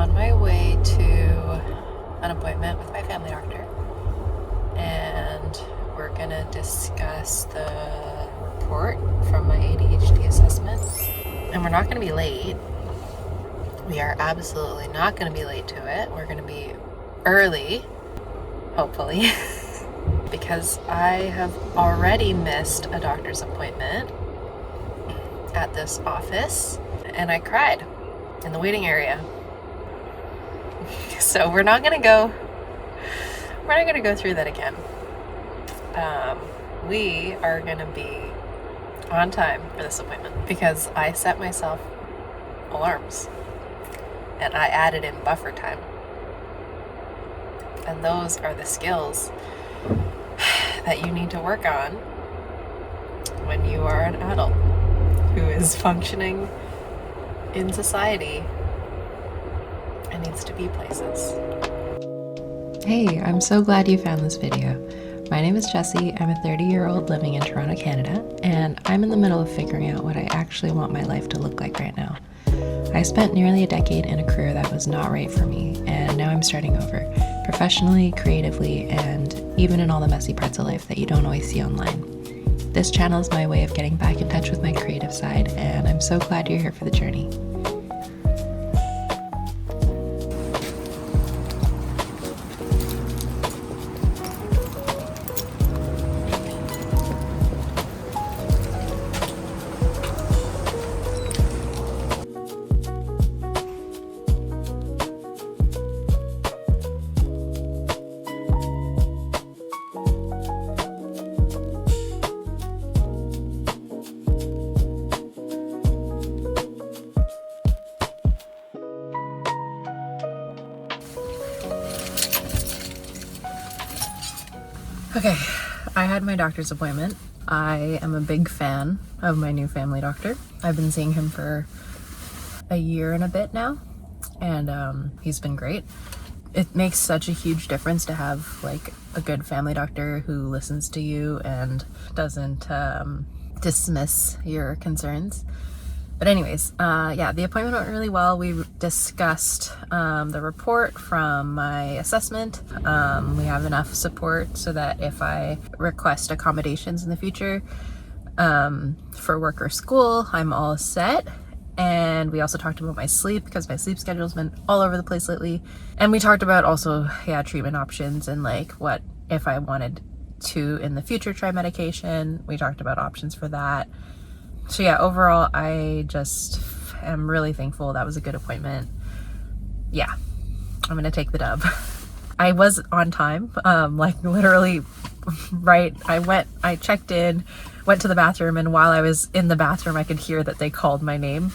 on my way to an appointment with my family doctor, and we're gonna discuss the report from my ADHD assessment. And we're not gonna be late. We are absolutely not gonna be late to it. We're gonna be early, hopefully, because I have already missed a doctor's appointment at this office, and I cried in the waiting area. So we're not gonna go through that again. We are gonna be on time for this appointment because I set myself alarms and I added in buffer time. And those are the skills that you need to work on when you are an adult who is functioning in society and needs to be places. Hey, I'm so glad you found this video. My name is Jessie. I'm a 30-year-old living in Toronto, Canada, and I'm in the middle of figuring out what I actually want my life to look like right now. I spent nearly a decade in a career that was not right for me, and now I'm starting over, professionally, creatively, and even in all the messy parts of life that you don't always see online. This channel is my way of getting back in touch with my creative side, and I'm so glad you're here for the journey. Okay, I had my doctor's appointment. I am a big fan of my new family doctor. I've been seeing him for a year and a bit now, and he's been great. It makes such a huge difference to have like a good family doctor who listens to you and doesn't dismiss your concerns. But anyways, yeah, the appointment went really well. We discussed the report from my assessment. We have enough support so that if I request accommodations in the future for work or school, I'm all set. And we also talked about my sleep because my sleep schedule's been all over the place lately. And we talked about also, treatment options and like what if I wanted to in the future try medication. We talked about options for that. So yeah, overall, I just am really thankful. That was a good appointment. Yeah, I'm gonna take the dub. I was on time, like literally right. I checked in, went to the bathroom, and while I was in the bathroom, I could hear that they called my name.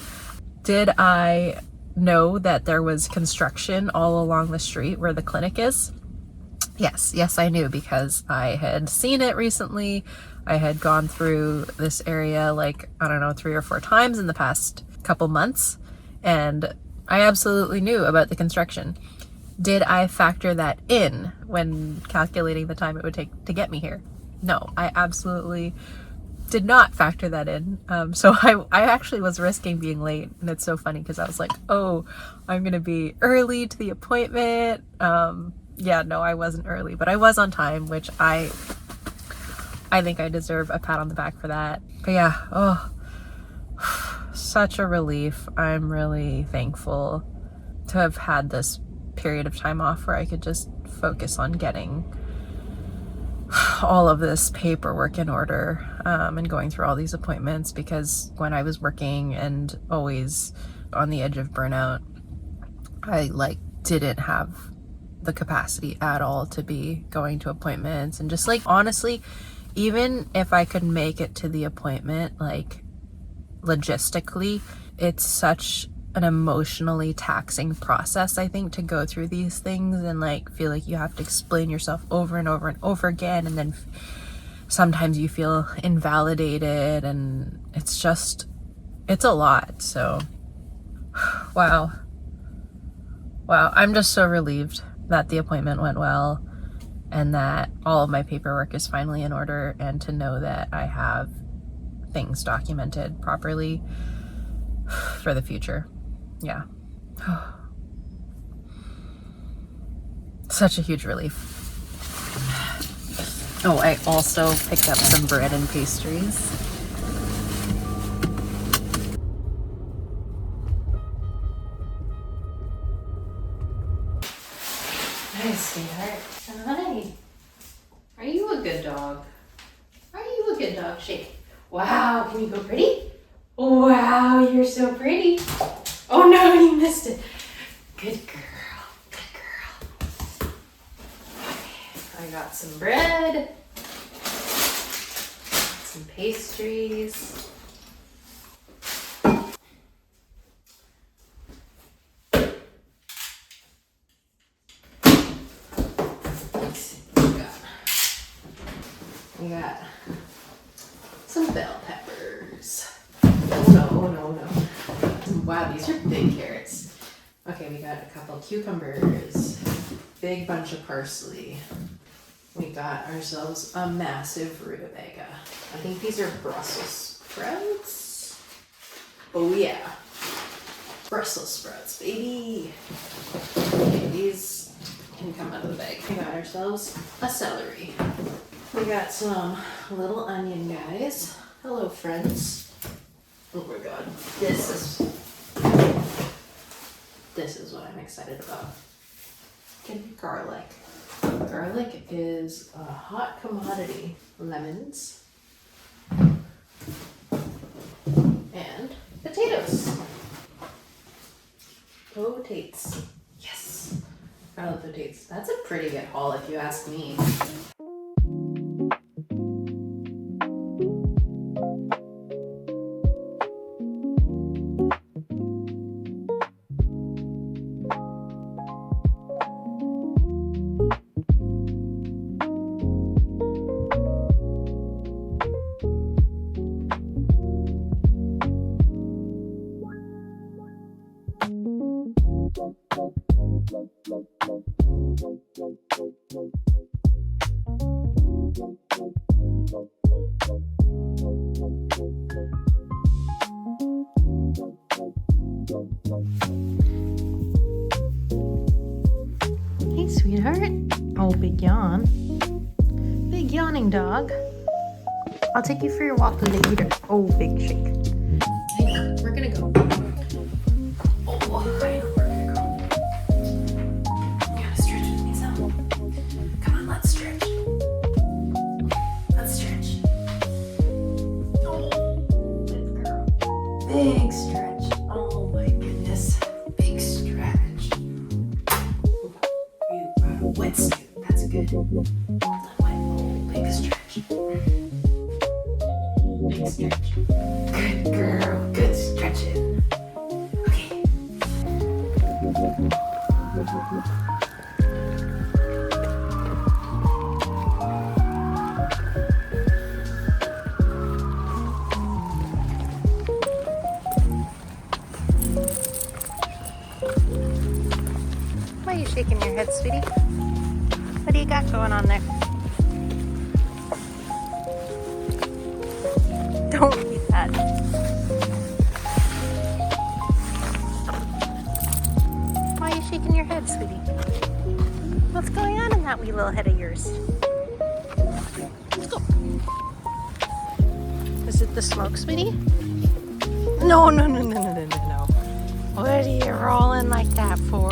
Did I know that there was construction all along the street where the clinic is? Yes, I knew because I had seen it recently. I had gone through this area like, I don't know, 3 or 4 times in the past couple months, and I absolutely knew about the construction. Did I factor that in when calculating the time it would take to get me here? No, I absolutely did not factor that in. So I actually was risking being late, and it's so funny because I was like, oh, I'm gonna be early to the appointment. Yeah, no, I wasn't early, but I was on time, which I think I deserve a pat on the back for that. But yeah, such a relief. I'm really thankful to have had this period of time off where I could just focus on getting all of this paperwork in order and going through all these appointments, because when I was working and always on the edge of burnout, I didn't have the capacity at all to be going to appointments. And just honestly, even if I could make it to the appointment, logistically, it's such an emotionally taxing process, I think, to go through these things and feel like you have to explain yourself over and over and over again, and then sometimes you feel invalidated, and it's a lot. So wow, I'm just so relieved that the appointment went well and that all of my paperwork is finally in order, and to know that I have things documented properly for the future. Yeah. such a huge relief. Oh, I also picked up some bread and pastries. Hi, sweetheart. Hi. Are you a good dog? Are you a good dog? Shake. Wow, can you go pretty? Wow, you're so pretty. Oh no, you missed it. Good girl. Good girl. Okay, I got some bread, some pastries. We got some bell peppers. Oh no, oh no, no. Wow, these are big carrots. Okay, we got a couple cucumbers, big bunch of parsley. We got ourselves a massive rutabaga. I think these are Brussels sprouts. Oh yeah, Brussels sprouts, baby. Okay, these can come out of the bag. We got ourselves a celery. We got some little onion guys. Hello, friends. Oh my god, this is what I'm excited about. Get garlic. Garlic is a hot commodity. Lemons. And potatoes. Potatoes. Yes. Garlic potatoes. That's a pretty good haul if you ask me. Hey, sweetheart. Oh, big yawn. Big yawning dog. I'll take you for your walk with the eater. Oh, big shake. I know. We're gonna go. Oh, I know. We're gonna go. You gotta stretch with me, Sal. Come on, let's stretch. Let's stretch. Oh, good girl. Big stretch. Oh my goodness. Big stretch. You got a wetsuit. That's good. Well done, wet. Oh, big stretch. Big stretch. Good girl. Good stretching. Okay. Why are you shaking your head, sweetie? What do you got going on there? Don't eat that. Why are you shaking your head, sweetie? What's going on in that wee little head of yours? Let's go. Is it the smoke, sweetie? No, no, no, no, no, no, no, no. What are you rolling like that for?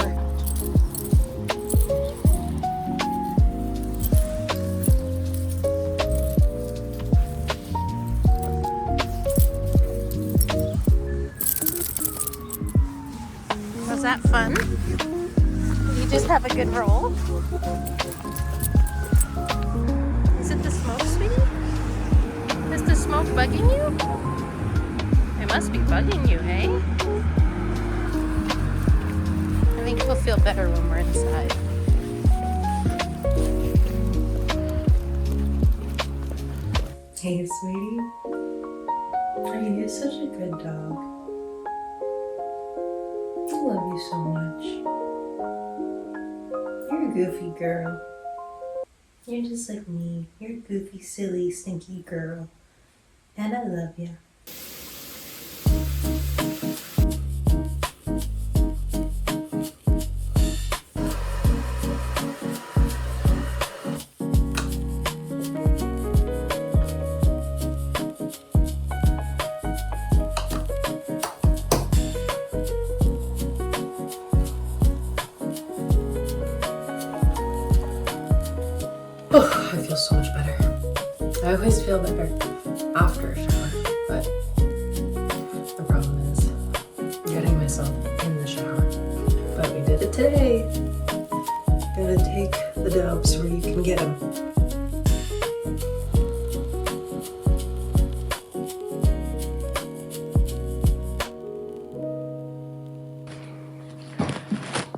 Was that fun? Did you just have a good roll? Is it the smoke, sweetie? Is the smoke bugging you? It must be bugging you, hey? I think we'll feel better when we're inside. Hey, sweetie. Oh, you're such a good dog. I love you so much. You're a goofy girl. You're just like me. You're a goofy, silly, stinky girl. And I love you. I always feel better after a shower, but the problem is getting myself in the shower. But we did it today. Gotta take the dubs where you can get them.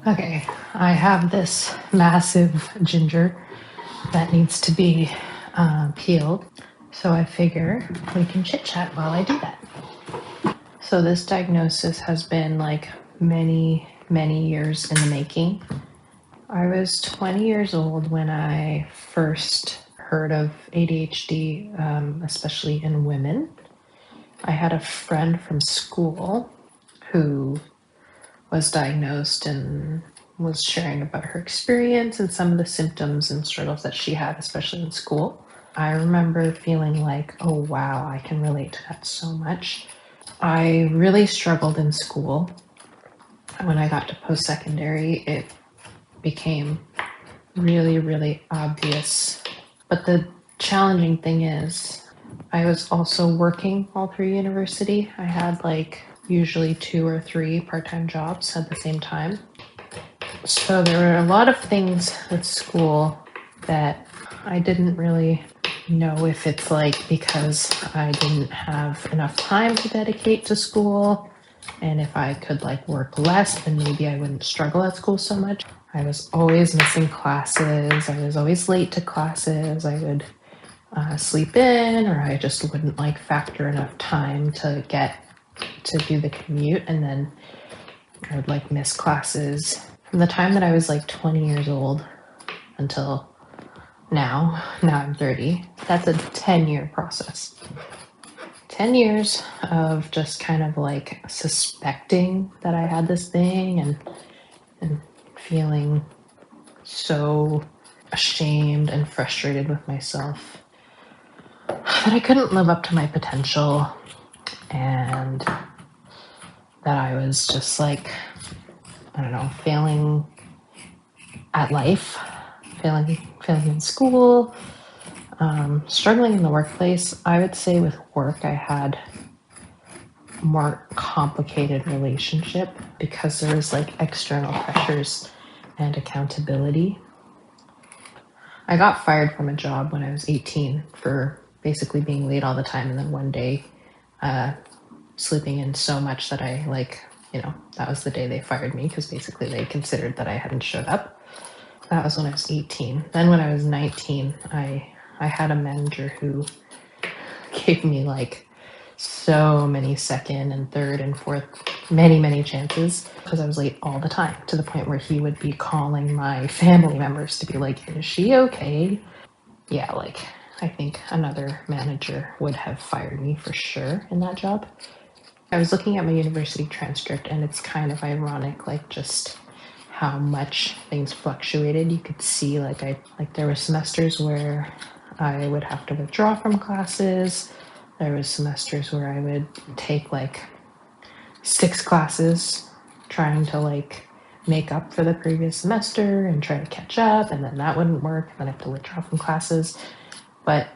Okay, I have this massive ginger that needs to be peeled. So I figure we can chit chat while I do that. So this diagnosis has been like many years in the making. I was 20 years old when I first heard of ADHD, especially in women. I had a friend from school who was diagnosed and was sharing about her experience and some of the symptoms and struggles that she had, especially in school. I remember feeling like, oh wow, I can relate to that so much. I really struggled in school. When I got to post-secondary, it became really obvious. But the challenging thing is, I was also working all through university. I had like usually 2 or 3 part-time jobs at the same time. So there were a lot of things with school that I didn't really know if it's like because I didn't have enough time to dedicate to school, and if I could like work less, then maybe I wouldn't struggle at school so much. I was always missing classes. I was always late to classes. I would sleep in, or I just wouldn't like factor enough time to get to do the commute, and then I would like miss classes. From the time that I was like 20 years old until now I'm 30, that's a 10-year process. 10 years of just kind of like suspecting that I had this thing and feeling so ashamed and frustrated with myself that I couldn't live up to my potential, and that I was just like, I don't know, failing at life, failing in school, struggling in the workplace. I would say with work, I had a more complicated relationship because there was like external pressures and accountability. I got fired from a job when I was 18 for basically being late all the time, and then one day sleeping in so much that I that was the day they fired me, because basically they considered that I hadn't showed up. That was when I was 18. Then when I was 19, I had a manager who gave me like so many second and third and fourth, many chances, because I was late all the time, to the point where he would be calling my family members to be like, is she okay? Yeah, like I think another manager would have fired me for sure in that job. I was looking at my university transcript, and it's kind of ironic, like just how much things fluctuated. You could see like there were semesters where I would have to withdraw from classes. There was semesters where I would take like 6 classes, trying to like make up for the previous semester and try to catch up, and then that wouldn't work, and then I have to withdraw from classes. But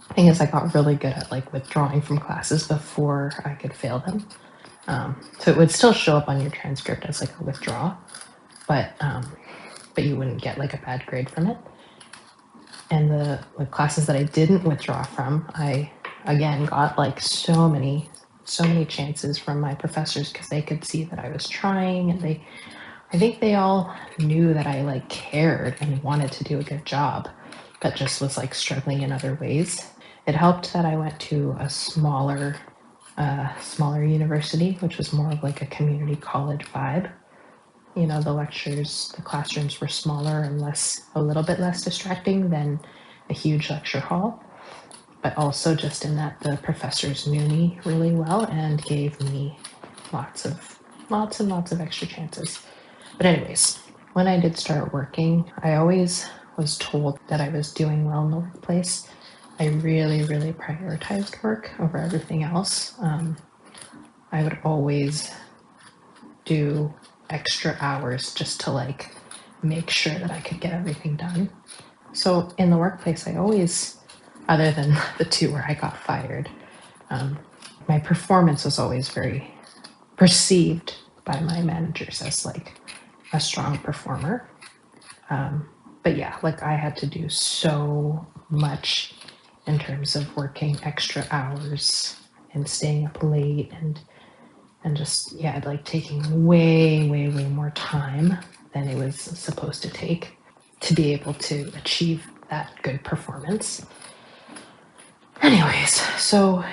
the thing is, I got really good at like withdrawing from classes before I could fail them. So it would still show up on your transcript as like a withdrawal, but you wouldn't get like a bad grade from it. And the classes that I didn't withdraw from, I again got like so many chances from my professors, because they could see that I was trying, and I think they all knew that I like cared and wanted to do a good job, but just was like struggling in other ways. It helped that I went to a smaller university, which was more of like a community college vibe. You know, the classrooms were smaller and a little bit less distracting than a huge lecture hall. But also just in that the professors knew me really well and gave me lots and lots of extra chances. But anyways, when I did start working, I always was told that I was doing well in the workplace. I really prioritized work over everything else. I would always do extra hours just to like make sure that I could get everything done. So in the workplace, I always other than the two where I got fired. My performance was always very perceived by my managers as like a strong performer. But yeah, like I had to do so much in terms of working extra hours and staying up late and just, yeah, like taking way more time than it was supposed to take to be able to achieve that good performance. Anyways, so,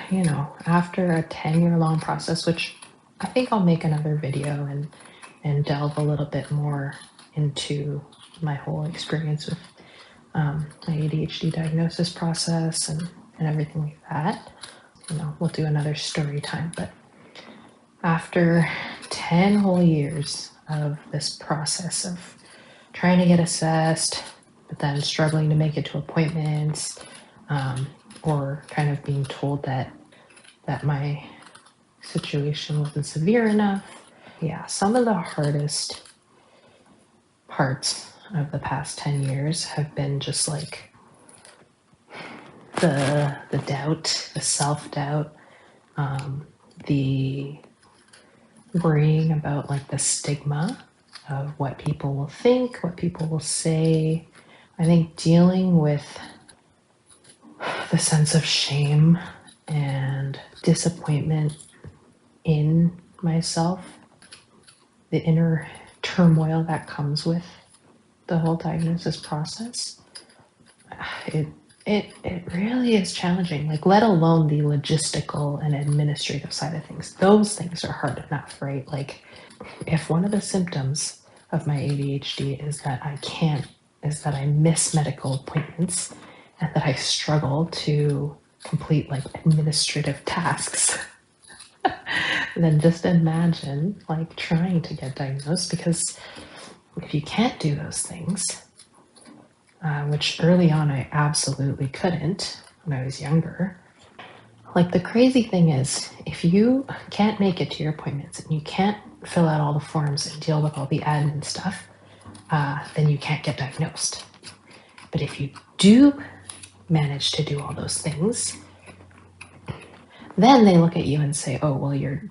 after a 10-year long process, which I think I'll make another video and delve a little bit more into my whole experience with my ADHD diagnosis process and everything like that. We'll do another story time, but after 10 whole years of this process of trying to get assessed, but then struggling to make it to appointments, or kind of being told that my situation wasn't severe enough. Yeah, some of the hardest parts of the past 10 years have been just like the doubt, the self-doubt, the worrying about like the stigma of what people will think, what people will say. I think dealing with the sense of shame and disappointment in myself, the inner turmoil that comes with the whole diagnosis process, it really is challenging, like let alone the logistical and administrative side of things. Those things are hard enough, right? Like if one of the symptoms of my ADHD is that I miss medical appointments and that I struggle to complete like administrative tasks, then just imagine like trying to get diagnosed, because if you can't do those things, which early on I absolutely couldn't when I was younger. Like the crazy thing is, if you can't make it to your appointments and you can't fill out all the forms and deal with all the admin stuff, then you can't get diagnosed. But if you do manage to do all those things, then they look at you and say, "Oh, well, you're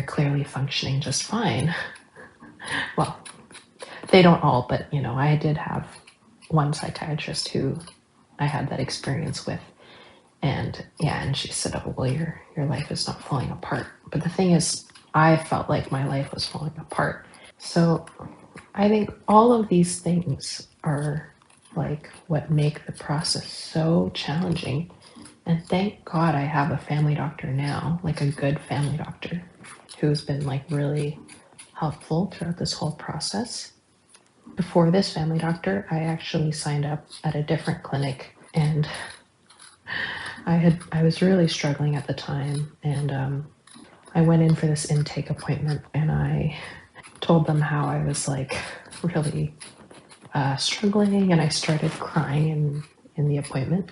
clearly functioning just fine." Well, they don't all, but I did have one psychiatrist who I had that experience with, and she said, "Oh, well, your life is not falling apart." But the thing is, I felt like my life was falling apart. So I think all of these things are like what make the process so challenging. And thank God I have a family doctor now, like a good family doctor who's been like really helpful throughout this whole process. Before this family doctor, I actually signed up at a different clinic, and I was really struggling at the time, and I went in for this intake appointment, and I told them how I was like really struggling, and I started crying in the appointment.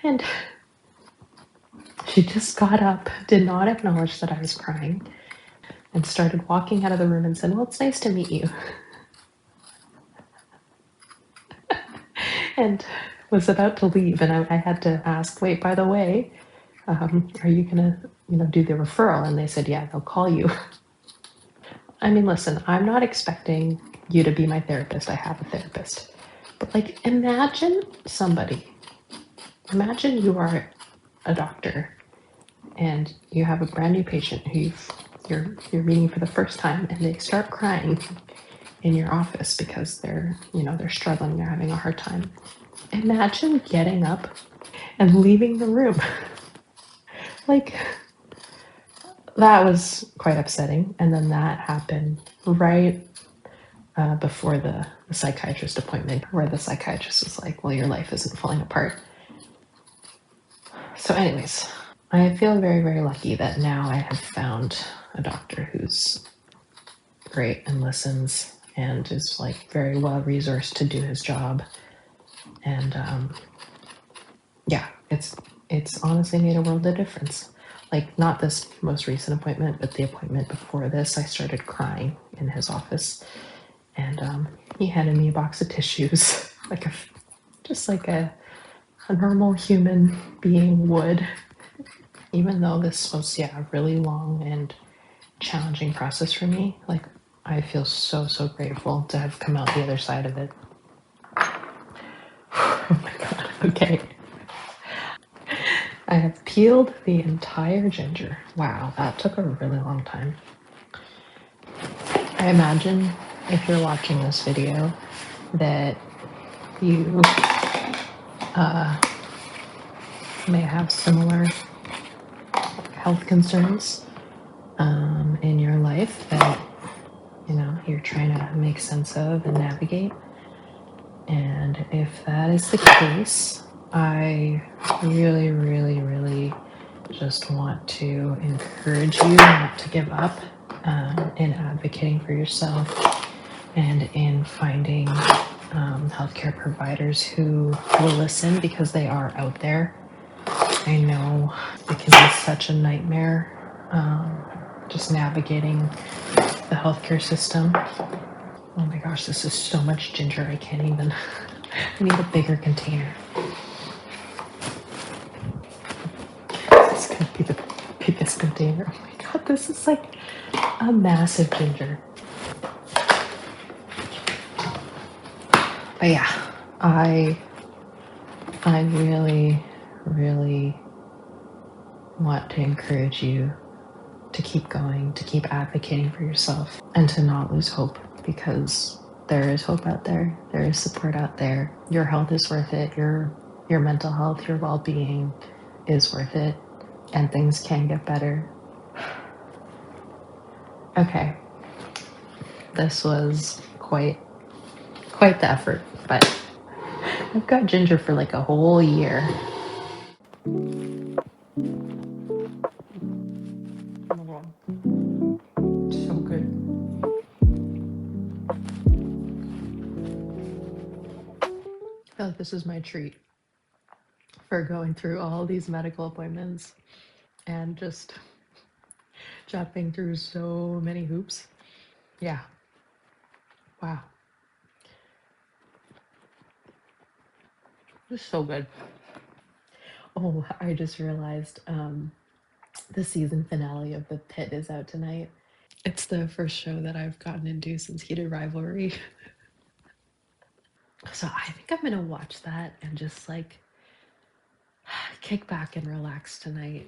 And she just got up, did not acknowledge that I was crying, and started walking out of the room and said, "Well, it's nice to meet you." And was about to leave, and I had to ask, "Wait, by the way, are you gonna, do the referral?" And they said, "Yeah, they'll call you." I mean, listen, I'm not expecting you to be my therapist. I have a therapist. But like, imagine you are a doctor and you have a brand new patient who you're meeting for the first time, and they start crying in your office because they're struggling, they're having a hard time. Imagine getting up and leaving the room. Like, that was quite upsetting. And then that happened right before the psychiatrist appointment, where the psychiatrist was like, "Well, your life isn't falling apart." So anyways, I feel very, very lucky that now I have found a doctor who's great and listens and is like very well resourced to do his job. And it's honestly made a world of difference. Like, not this most recent appointment, but the appointment before this, I started crying in his office, and he handed me a box of tissues, like just like a normal human being would. Even though this was, yeah, a really long and challenging process for me, like, I feel so, so grateful to have come out the other side of it. Oh my God, okay. I have peeled the entire ginger. Wow, that took a really long time. I imagine if you're watching this video that you may have similar health concerns in your life that you're trying to make sense of and navigate. And if that is the case, I really, really, really just want to encourage you not to give up in advocating for yourself and in finding healthcare providers who will listen, because they are out there. I know it can be such a nightmare just navigating the healthcare system. Oh my gosh, this is so much ginger. I can't even. I need a bigger container. This is going to be the biggest container. Oh my God, this is like a massive ginger. But yeah, I really, really want to encourage you to keep going, to keep advocating for yourself, and to not lose hope, because there is hope out there. There is support out there. Your health is worth it. Your mental health, your well-being is worth it, and things can get better. Okay, this was quite the effort, but I've got ginger for like a whole year. So good. I feel like this is my treat for going through all these medical appointments and just jumping through so many hoops. Yeah. Wow. This is so good. Oh, I just realized the season finale of The Pit is out tonight. It's the first show that I've gotten into since Heated Rivalry. So I think I'm gonna watch that and just like kick back and relax tonight.